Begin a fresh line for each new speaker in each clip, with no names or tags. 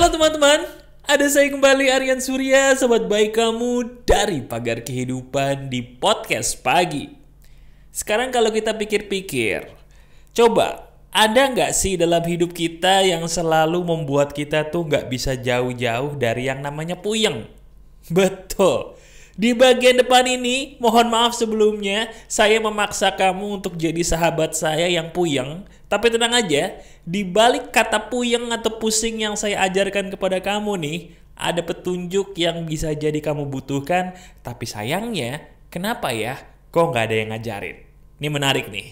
Halo teman-teman, ada saya kembali Aryan Surya, sobat baik kamu dari Pagar Kehidupan di podcast pagi. Sekarang kalau kita pikir-pikir, coba ada nggak sih dalam hidup kita yang selalu membuat kita tuh nggak bisa jauh-jauh dari yang namanya puyeng? Betul. Di bagian depan ini, mohon maaf sebelumnya, saya memaksa kamu untuk jadi sahabat saya yang puyeng. Tapi tenang aja, di balik kata puyeng atau pusing yang saya ajarkan kepada kamu nih, ada petunjuk yang bisa jadi kamu butuhkan. Tapi sayangnya, kenapa ya? Kok nggak ada yang ngajarin? Ini menarik nih.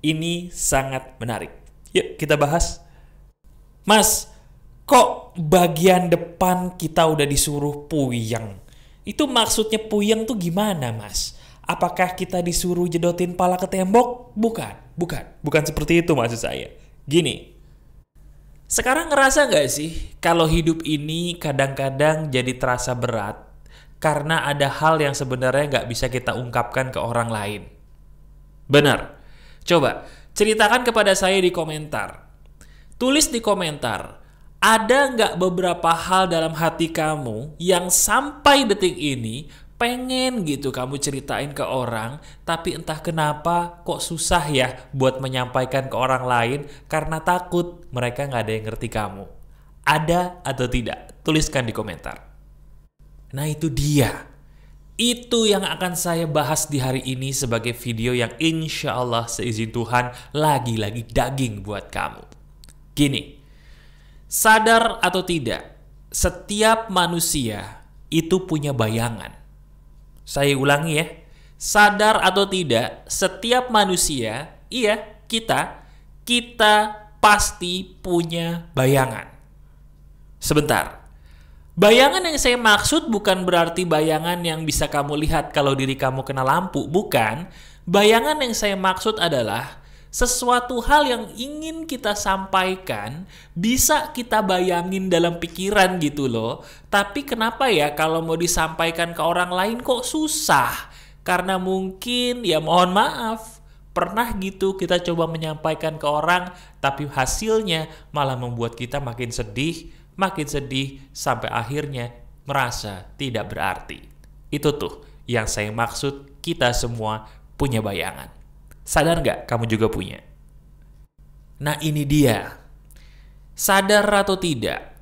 Ini sangat menarik. Yuk kita bahas. Mas, kok bagian depan kita udah disuruh puyeng? Itu maksudnya puyeng tuh gimana, Mas? Apakah kita disuruh jedotin pala ke tembok? Bukan seperti itu maksud saya. Gini, sekarang ngerasa gak sih kalau hidup ini kadang-kadang jadi terasa berat karena ada hal yang sebenarnya gak bisa kita ungkapkan ke orang lain? Benar. Coba, ceritakan kepada saya di komentar. Tulis di komentar. Ada nggak beberapa hal dalam hati kamu yang sampai detik ini pengen gitu kamu ceritain ke orang, tapi entah kenapa kok susah ya buat menyampaikan ke orang lain karena takut mereka nggak ada yang ngerti kamu. Ada atau tidak? Tuliskan di komentar. Nah itu dia. Itu yang akan saya bahas di hari ini sebagai video yang insya Allah seizin Tuhan lagi-lagi daging buat kamu. Gini. Sadar atau tidak, setiap manusia itu punya bayangan. Saya ulangi ya, sadar atau tidak, setiap manusia, kita pasti punya bayangan. Sebentar, bayangan yang saya maksud bukan berarti bayangan yang bisa kamu lihat kalau diri kamu kena lampu, bukan. Bayangan yang saya maksud adalah sesuatu hal yang ingin kita sampaikan bisa kita bayangin dalam pikiran gitu loh. Tapi kenapa ya kalau mau disampaikan ke orang lain kok susah? Karena mungkin ya mohon maaf, pernah gitu kita coba menyampaikan ke orang tapi hasilnya malah membuat kita makin sedih sampai akhirnya merasa tidak berarti. Itu tuh yang saya maksud, kita semua punya bayangan. Sadar nggak kamu juga punya? Nah ini dia. Sadar atau tidak,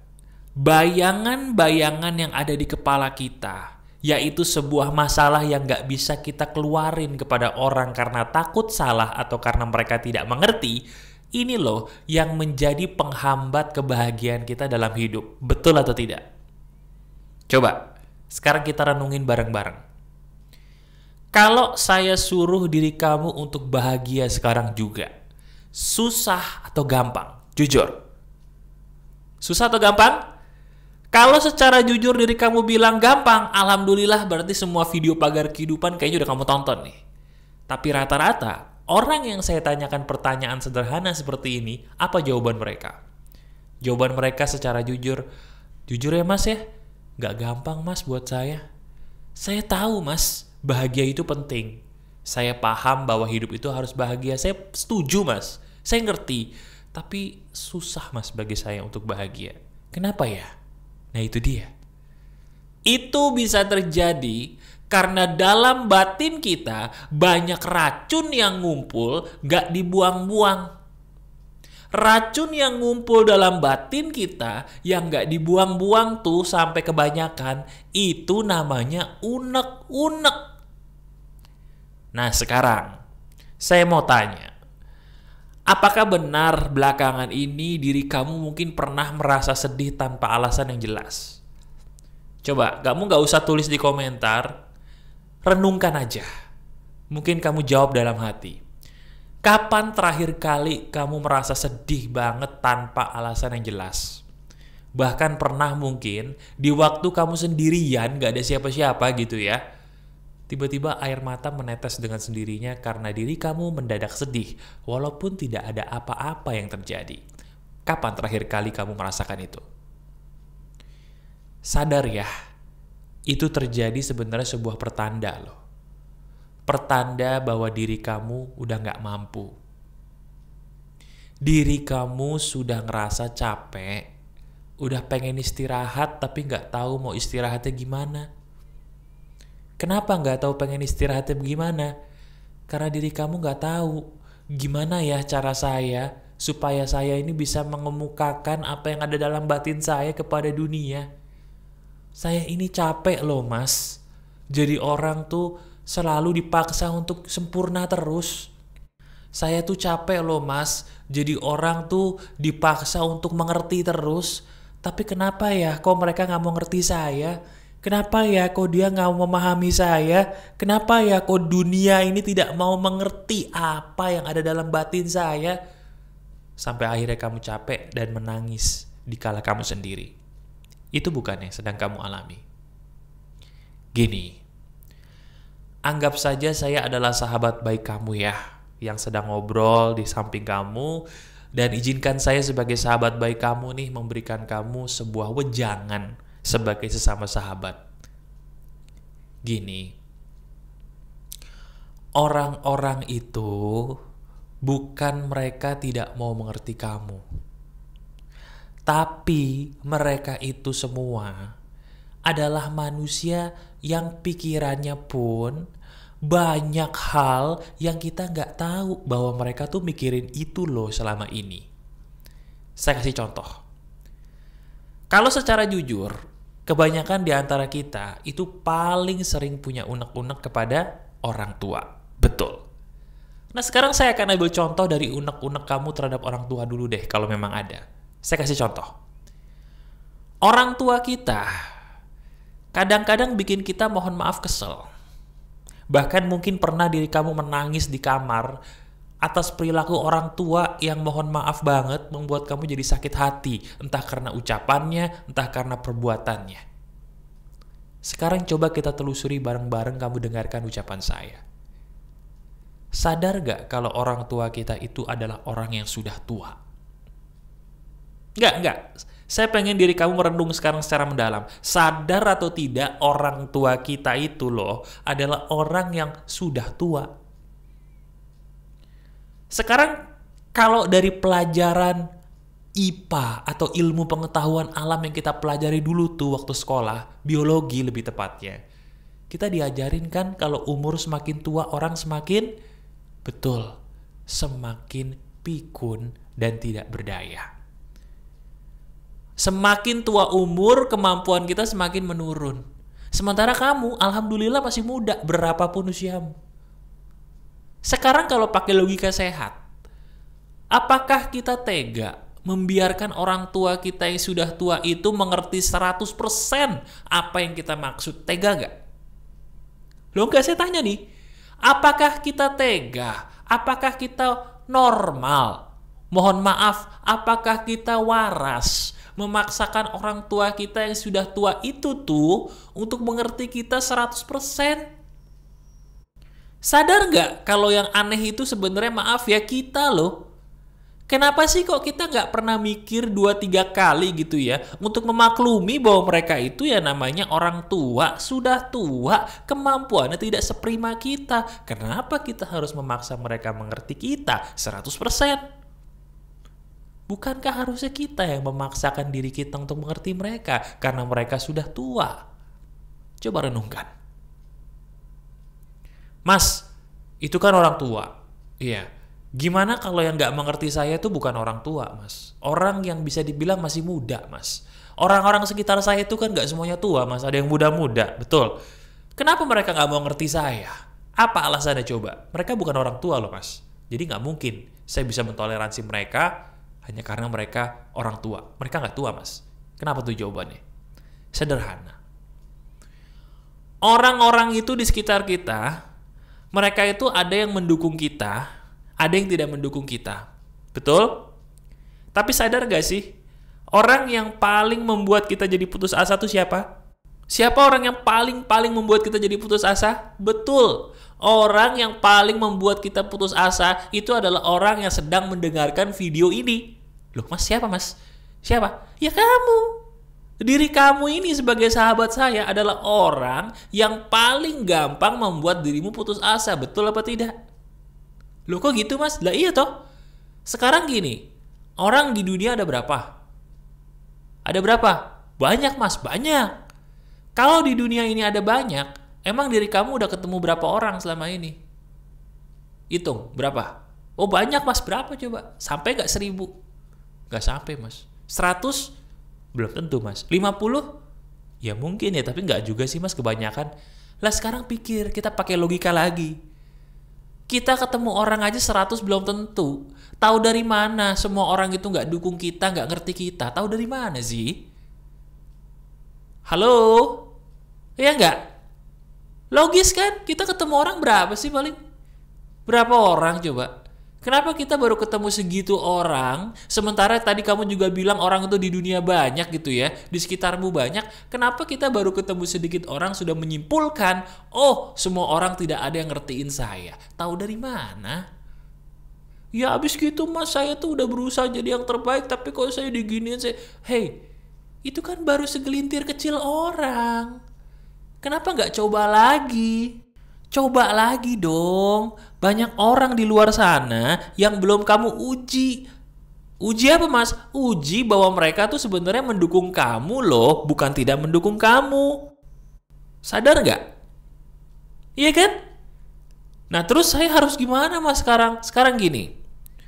bayangan-bayangan yang ada di kepala kita, yaitu sebuah masalah yang nggak bisa kita keluarin kepada orang karena takut salah atau karena mereka tidak mengerti, ini loh yang menjadi penghambat kebahagiaan kita dalam hidup. Betul atau tidak? Coba, sekarang kita renungin bareng-bareng. Kalau saya suruh diri kamu untuk bahagia sekarang juga, susah atau gampang? Jujur. Susah atau gampang? Kalau secara jujur diri kamu bilang gampang, alhamdulillah berarti semua video Pagar Kehidupan kayaknya udah kamu tonton nih. Tapi rata-rata, orang yang saya tanyakan pertanyaan sederhana seperti ini, apa jawaban mereka? Jawaban mereka secara jujur ya mas ya, gak gampang mas buat saya. Saya tahu mas, bahagia itu penting. Saya paham bahwa hidup itu harus bahagia. Saya setuju mas. Saya ngerti. Tapi susah mas bagi saya untuk bahagia. Kenapa ya? Nah itu dia. Itu bisa terjadi karena dalam batin kita banyak racun yang ngumpul gak dibuang-buang. Racun yang ngumpul dalam batin kita yang gak dibuang-buang tuh sampai kebanyakan, itu namanya unek-unek. Nah sekarang, saya mau tanya, apakah benar belakangan ini diri kamu mungkin pernah merasa sedih tanpa alasan yang jelas? Coba, kamu gak usah tulis di komentar, renungkan aja. Mungkin kamu jawab dalam hati. Kapan terakhir kali kamu merasa sedih banget tanpa alasan yang jelas? Bahkan pernah mungkin di waktu kamu sendirian gak ada siapa-siapa gitu ya, tiba-tiba air mata menetes dengan sendirinya karena diri kamu mendadak sedih walaupun tidak ada apa-apa yang terjadi. Kapan terakhir kali kamu merasakan itu? Sadar ya, itu terjadi sebenarnya sebuah pertanda loh. Pertanda bahwa diri kamu udah gak mampu. Diri kamu sudah ngerasa capek, udah pengen istirahat tapi nggak tahu mau istirahatnya gimana. Kenapa nggak tahu pengen istirahatnya gimana? Karena diri kamu nggak tahu gimana ya cara saya supaya saya ini bisa mengemukakan apa yang ada dalam batin saya kepada dunia. Saya ini capek loh mas. Jadi orang tuh selalu dipaksa untuk sempurna terus. Saya tuh capek loh mas. Jadi orang tuh dipaksa untuk mengerti terus. Tapi kenapa ya kok mereka gak mau ngerti saya? Kenapa ya kok dia gak mau memahami saya? Kenapa ya kok dunia ini tidak mau mengerti apa yang ada dalam batin saya? Sampai akhirnya kamu capek dan menangis dikala kamu sendiri. Itu bukan yang sedang kamu alami. Gini, anggap saja saya adalah sahabat baik kamu ya, yang sedang ngobrol di samping kamu, dan izinkan saya sebagai sahabat baik kamu nih memberikan kamu sebuah wejangan sebagai sesama sahabat. Gini, orang-orang itu bukan mereka tidak mau mengerti kamu, tapi mereka itu semua adalah manusia yang pikirannya pun banyak hal yang kita nggak tahu bahwa mereka tuh mikirin itu loh selama ini. Saya kasih contoh. Kalau secara jujur, kebanyakan di antara kita itu paling sering punya unek-unek kepada orang tua. Betul. Nah sekarang saya akan ambil contoh dari unek-unek kamu terhadap orang tua dulu deh kalau memang ada. Saya kasih contoh. Orang tua kita kadang-kadang bikin kita mohon maaf kesel. Bahkan mungkin pernah diri kamu menangis di kamar atas perilaku orang tua yang mohon maaf banget membuat kamu jadi sakit hati. Entah karena ucapannya, entah karena perbuatannya. Sekarang coba kita telusuri bareng-bareng kamu dengarkan ucapan saya. Sadar gak kalau orang tua kita itu adalah orang yang sudah tua? Enggak. Saya pengen diri kamu merenung sekarang secara mendalam. Sadar atau tidak orang tua kita itu loh adalah orang yang sudah tua. Sekarang kalau dari pelajaran IPA atau ilmu pengetahuan alam yang kita pelajari dulu tuh waktu sekolah, biologi lebih tepatnya. Kita diajarin kan kalau umur semakin tua orang semakin, betul, semakin pikun dan tidak berdaya. Semakin tua umur, kemampuan kita semakin menurun. Sementara kamu, alhamdulillah masih muda, berapapun usiamu. Sekarang kalau pakai logika sehat, apakah kita tega membiarkan orang tua kita yang sudah tua itu mengerti 100% apa yang kita maksud? Tega gak? Loh enggak, saya tanya nih. Apakah kita tega? Apakah kita normal? Mohon maaf, apakah kita waras? Memaksakan orang tua kita yang sudah tua itu tuh untuk mengerti kita 100%. Sadar nggak kalau yang aneh itu sebenarnya maaf ya kita loh. Kenapa sih kok kita nggak pernah mikir 2-3 kali gitu ya untuk memaklumi bahwa mereka itu ya namanya orang tua, sudah tua, kemampuannya tidak seprima kita. Kenapa kita harus memaksa mereka mengerti kita 100%? Bukankah harusnya kita yang memaksakan diri kita untuk mengerti mereka karena mereka sudah tua? Coba renungkan. Mas, itu kan orang tua. Iya. Gimana kalau yang gak mengerti saya itu bukan orang tua, mas? Orang yang bisa dibilang masih muda, mas. Orang-orang sekitar saya itu kan gak semuanya tua, mas. Ada yang muda-muda, betul. Kenapa mereka gak mau ngerti saya? Apa alasannya coba? Mereka bukan orang tua loh, mas. Jadi gak mungkin saya bisa mentoleransi mereka hanya karena mereka orang tua. Mereka nggak tua, mas. Kenapa tuh jawabannya? Sederhana. Orang-orang itu di sekitar kita, mereka itu ada yang mendukung kita, ada yang tidak mendukung kita. Betul? Tapi sadar gak sih? Orang yang paling membuat kita jadi putus asa tuh siapa? Siapa orang yang paling membuat kita jadi putus asa? Betul. Orang yang paling membuat kita putus asa itu adalah orang yang sedang mendengarkan video ini. Loh mas, siapa mas? Siapa? Ya kamu. Diri kamu ini sebagai sahabat saya adalah orang yang paling gampang membuat dirimu putus asa. Betul apa tidak? Loh kok gitu mas? Lah iya toh. Sekarang gini, orang di dunia ada berapa? Ada berapa? Banyak mas, banyak. Kalau di dunia ini ada banyak, emang diri kamu udah ketemu berapa orang selama ini? Hitung, berapa? Oh banyak mas, berapa coba? Sampai gak 1000? Gak sampai mas. 100? Belum tentu mas. 50? Ya mungkin ya, tapi gak juga sih mas, kebanyakan. Lah sekarang pikir, kita pakai logika lagi. Kita ketemu orang aja 100 belum tentu. Tahu dari mana semua orang itu gak dukung kita, gak ngerti kita? Tahu dari mana sih? Halo? Ya nggak? Logis kan? Kita ketemu orang berapa sih paling? Berapa orang coba? Kenapa kita baru ketemu segitu orang? Sementara tadi kamu juga bilang orang itu di dunia banyak gitu ya. Di sekitarmu banyak. Kenapa kita baru ketemu sedikit orang sudah menyimpulkan, oh semua orang tidak ada yang ngertiin saya. Tahu dari mana? Ya abis gitu mas, saya tuh udah berusaha jadi yang terbaik, tapi kok saya diginiin saya. Hey, itu kan baru segelintir kecil orang. Kenapa nggak coba lagi? Coba lagi dong. Banyak orang di luar sana yang belum kamu uji. Uji apa mas? Uji bahwa mereka tuh sebenarnya mendukung kamu loh, bukan tidak mendukung kamu. Sadar nggak? Iya kan? Nah terus saya harus gimana mas sekarang? Sekarang gini.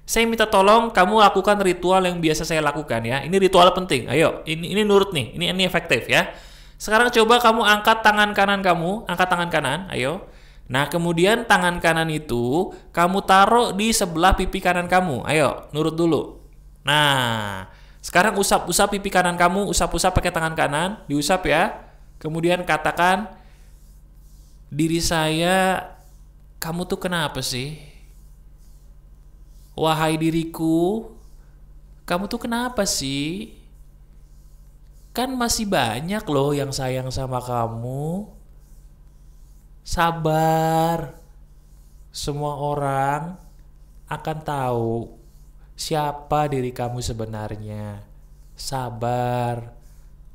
Saya minta tolong kamu lakukan ritual yang biasa saya lakukan ya. Ini ritual penting. Ayo, ini nurut nih. Ini efektif ya. Sekarang coba kamu angkat tangan kanan kamu, angkat tangan kanan. Ayo. Nah, kemudian tangan kanan itu kamu taruh di sebelah pipi kanan kamu. Ayo, nurut dulu. Nah, sekarang usap pipi kanan kamu, usap pakai tangan kanan, diusap ya. Kemudian katakan, diri saya, kamu tuh kenapa sih? Wahai diriku, kamu tuh kenapa sih? Kan masih banyak loh yang sayang sama kamu. Sabar. Semua orang akan tahu siapa diri kamu sebenarnya. Sabar.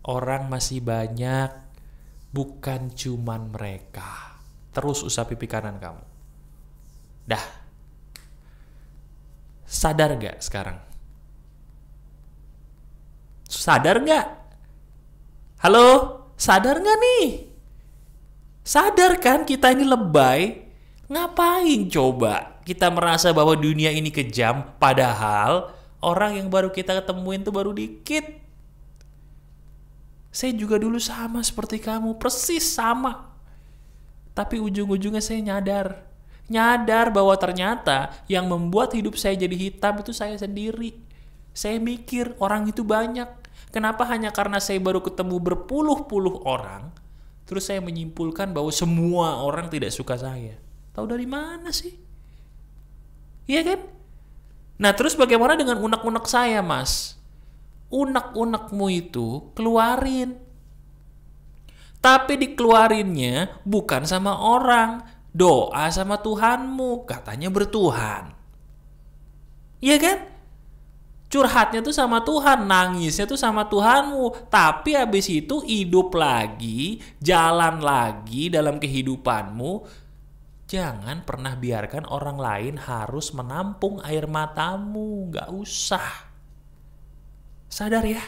Orang masih banyak, bukan cuman mereka. Terus usap pipi kanan kamu. Dah. Sadar gak sekarang? Sadar gak? Halo? Sadar gak nih? Sadar kan kita ini lebay? Ngapain coba kita merasa bahwa dunia ini kejam, padahal orang yang baru kita ketemuin tuh baru dikit. Saya juga dulu sama seperti kamu, persis sama. Tapi ujung-ujungnya saya nyadar bahwa ternyata yang membuat hidup saya jadi hitam itu saya sendiri. Saya mikir orang itu banyak. Kenapa hanya karena saya baru ketemu berpuluh-puluh orang, terus saya menyimpulkan bahwa semua orang tidak suka saya. Tahu dari mana sih? Iya kan? Nah terus bagaimana dengan unek-unek saya mas? Unek-unekmu itu keluarin. Tapi dikeluarinnya bukan sama orang. Doa sama Tuhanmu, katanya bertuhan. Iya kan? Curhatnya tuh sama Tuhan, nangisnya tuh sama Tuhanmu. Tapi habis itu hidup lagi, jalan lagi dalam kehidupanmu. Jangan pernah biarkan orang lain harus menampung air matamu. Gak usah. Sadar ya,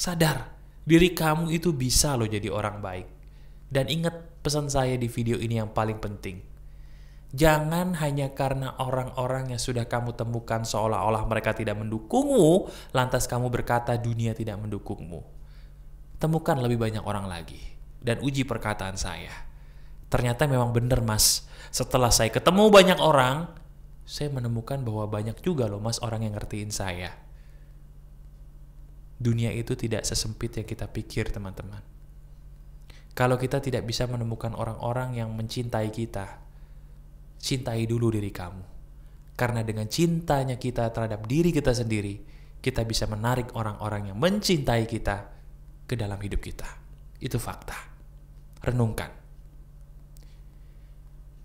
sadar. Diri kamu itu bisa loh jadi orang baik. Dan ingat pesan saya di video ini yang paling penting. Jangan hanya karena orang-orang yang sudah kamu temukan seolah-olah mereka tidak mendukungmu, lantas kamu berkata dunia tidak mendukungmu. Temukan lebih banyak orang lagi dan uji perkataan saya. Ternyata memang benar mas. Setelah saya ketemu banyak orang, saya menemukan bahwa banyak juga loh mas orang yang ngertiin saya. Dunia itu tidak sesempit yang kita pikir teman-teman. Kalau kita tidak bisa menemukan orang-orang yang mencintai kita, cintai dulu diri kamu. Karena dengan cintanya kita terhadap diri kita sendiri, kita bisa menarik orang-orang yang mencintai kita ke dalam hidup kita. Itu fakta. Renungkan.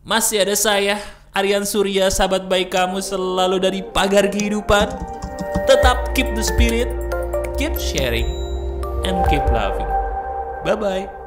Masih ada saya, Aryan Surya, sahabat baik kamu selalu dari Pagar Kehidupan. Tetap keep the spirit, keep sharing, and keep loving. Bye-bye.